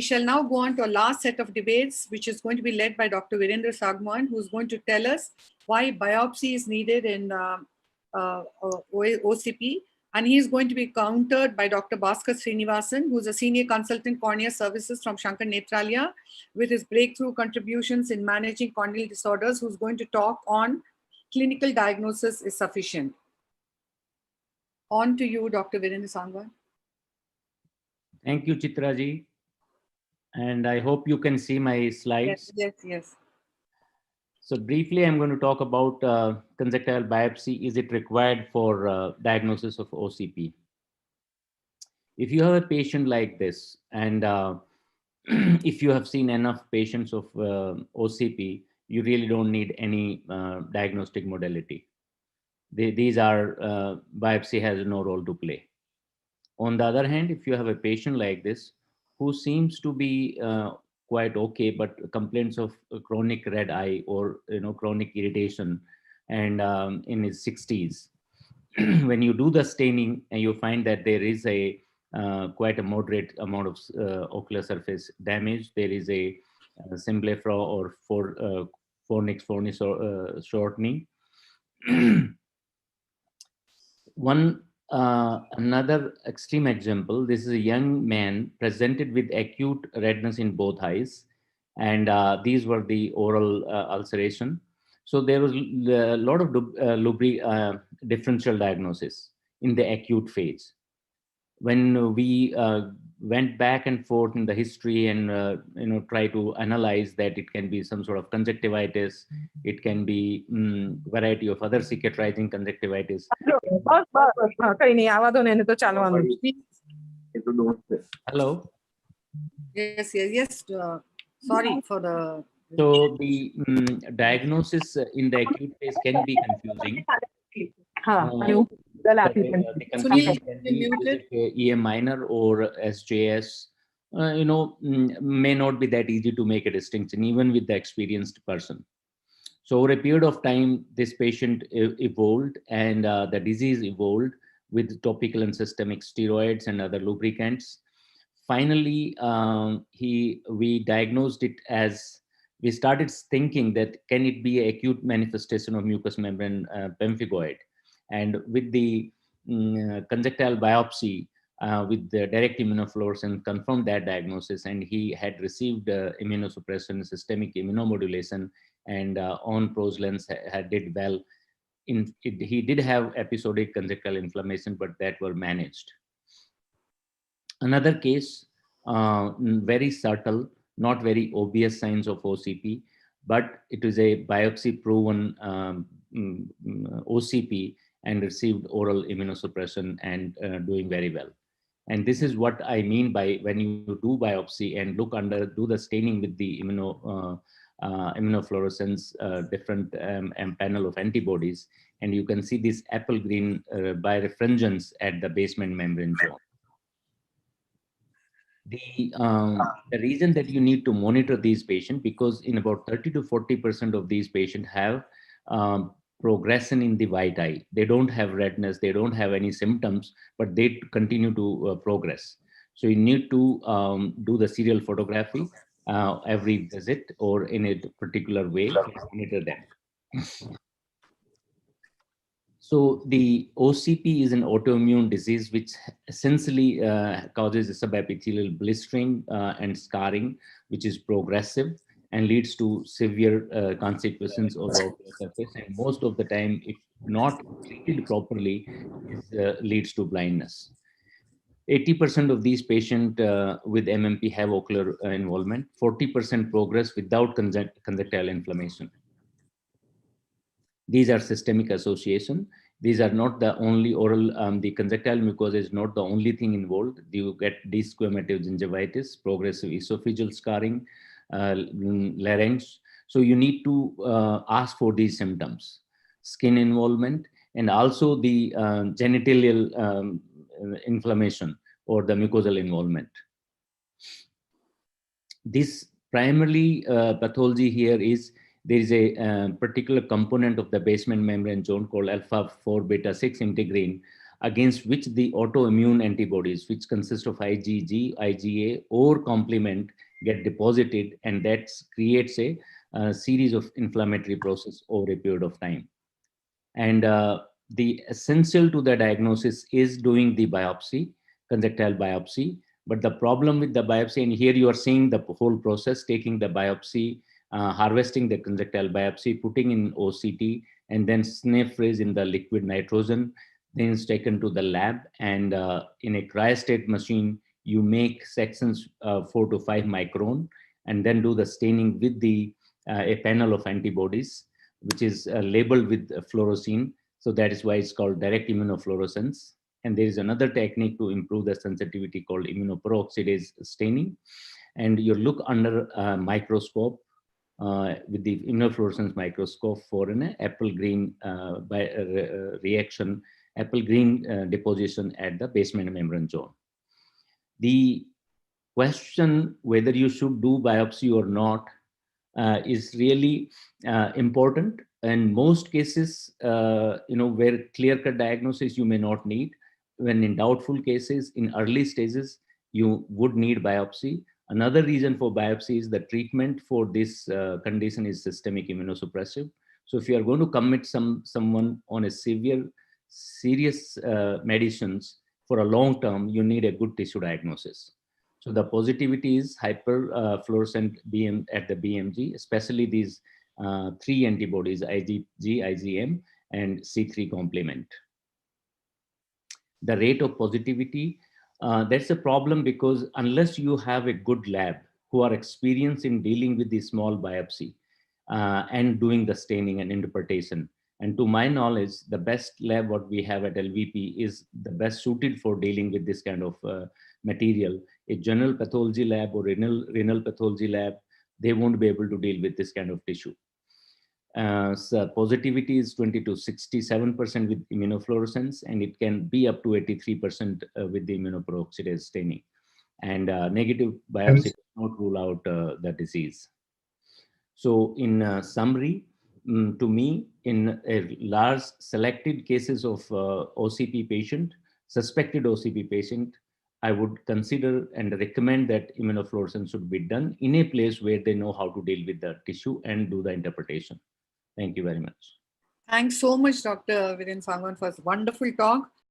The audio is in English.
shall now go on to a last set of debates, which is going to be led by Dr. Virendra Sagwan, who's going to tell us why biopsy is needed in OCP. And he is going to be countered by Dr. Bhaskar Srinivasan, who's a senior consultant cornea services from Shankar Netralaya, with his breakthrough contributions in managing corneal disorders, who's going to talk on clinical diagnosis is sufficient. On to you, Dr. Virendra Sagwan. Thank you, Chitraji. And I hope you can see my slides. Yes. So briefly, I'm going to talk about conjunctival biopsy. Is it required for diagnosis of OCP? If you have a patient like this, and if you have seen enough patients of OCP, you really don't need any diagnostic modality. These are, biopsy has no role to play. On the other hand, if you have a patient like this, who seems to be quite okay, but complaints of chronic red eye or chronic irritation, and in his 60s, when you do the staining and you find that there is a quite a moderate amount of ocular surface damage, there is a symblefra or fornix shortening. Another extreme example, this is a young man presented with acute redness in both eyes, and these were the oral ulceration. So there was a lot of differential diagnosis in the acute phase. When we went back and forth in the history and try to analyze that, it can be some sort of conjunctivitis, it can be variety of other cicatrizing conjunctivitis. Hello. Yes. Sorry for the. So the diagnosis in the acute phase can be confusing. EM minor or SJS, may not be that easy to make a distinction, even with the experienced person. So over a period of time, this patient evolved, and the disease evolved with topical and systemic steroids and other lubricants. Finally, we diagnosed it as, we started thinking that can it be an acute manifestation of mucous membrane pemphigoid? And with the conjunctival biopsy, with the direct immunofluorescence, confirmed that diagnosis, and he had received immunosuppression, systemic immunomodulation, and on Proslens did well. He did have episodic conjunctival inflammation, but that were managed. Another case, very subtle, not very obvious signs of OCP, but it is a biopsy-proven OCP and received oral immunosuppression and doing very well. And this is what I mean by when you do biopsy and do the staining with the immunofluorescence, different panel of antibodies, and you can see this apple green birefringence at the basement membrane zone. The reason that you need to monitor these patients, because in about 30 to 40% of these patients have progression in the white eye. They don't have redness, they don't have any symptoms, but they continue to progress. So you need to do the serial photography every visit or in a particular way to monitor them. So the OCP is an autoimmune disease which essentially causes subepithelial blistering and scarring, which is progressive and leads to severe consequences of the ocular surface. And most of the time, if not treated properly, leads to blindness. 80% of these patients with MMP have ocular involvement. 40% progress without conjunctival inflammation. These are systemic association. These are not the only oral, the conjunctival mucosa is not the only thing involved. You get desquamative gingivitis, progressive esophageal scarring, larynx. So you need to ask for these symptoms, skin involvement, and also the genitalial inflammation or the mucosal involvement. This primarily pathology here is there is a particular component of the basement membrane zone called alpha 4 beta 6 integrin, against which the autoimmune antibodies, which consist of IgG, IgA, or complement, get deposited, and that creates a series of inflammatory process over a period of time. And the essential to the diagnosis is doing the biopsy, conjunctival biopsy. But the problem with the biopsy, and here you are seeing the whole process, taking the biopsy, harvesting the conjunctival biopsy, putting in OCT, and then SNF freeze in the liquid nitrogen, then it's taken to the lab, and in a cryostat machine, you make sections 4 to 5 micron, and then do the staining with the a panel of antibodies, which is labeled with fluorescein. So that is why it's called direct immunofluorescence. And there is another technique to improve the sensitivity called immunoperoxidase staining. And you look under a microscope with the immunofluorescence microscope for an apple green reaction, apple green deposition at the basement membrane zone. The question whether you should do biopsy or not is really important. In most cases, where clear-cut diagnosis you may not need. When in doubtful cases, in early stages, you would need biopsy. Another reason for biopsy is the treatment for this condition is systemic immunosuppressive. So if you are going to commit someone on a serious medicines for a long term, you need a good tissue diagnosis. So the positivity is hyperfluorescent BM at the BMG, especially these 3 antibodies, IgG, IgM, and C3 complement. The rate of positivity, that's a problem because unless you have a good lab who are experienced in dealing with the small biopsy and doing the staining and interpretation, and to my knowledge, the best lab what we have at LVP is the best suited for dealing with this kind of material. A general pathology lab or renal pathology lab, they won't be able to deal with this kind of tissue. So positivity is 20 to 67% with immunofluorescence, and it can be up to 83% with the immunoperoxidase staining. And negative biopsy does not rule out the disease. So in summary, to me, in a large selected cases of OCP patient, suspected OCP patient, I would consider and recommend that immunofluorescence should be done in a place where they know how to deal with the tissue and do the interpretation. Thank you very much. Thanks so much, Dr. Viren Sangwan, for a wonderful talk.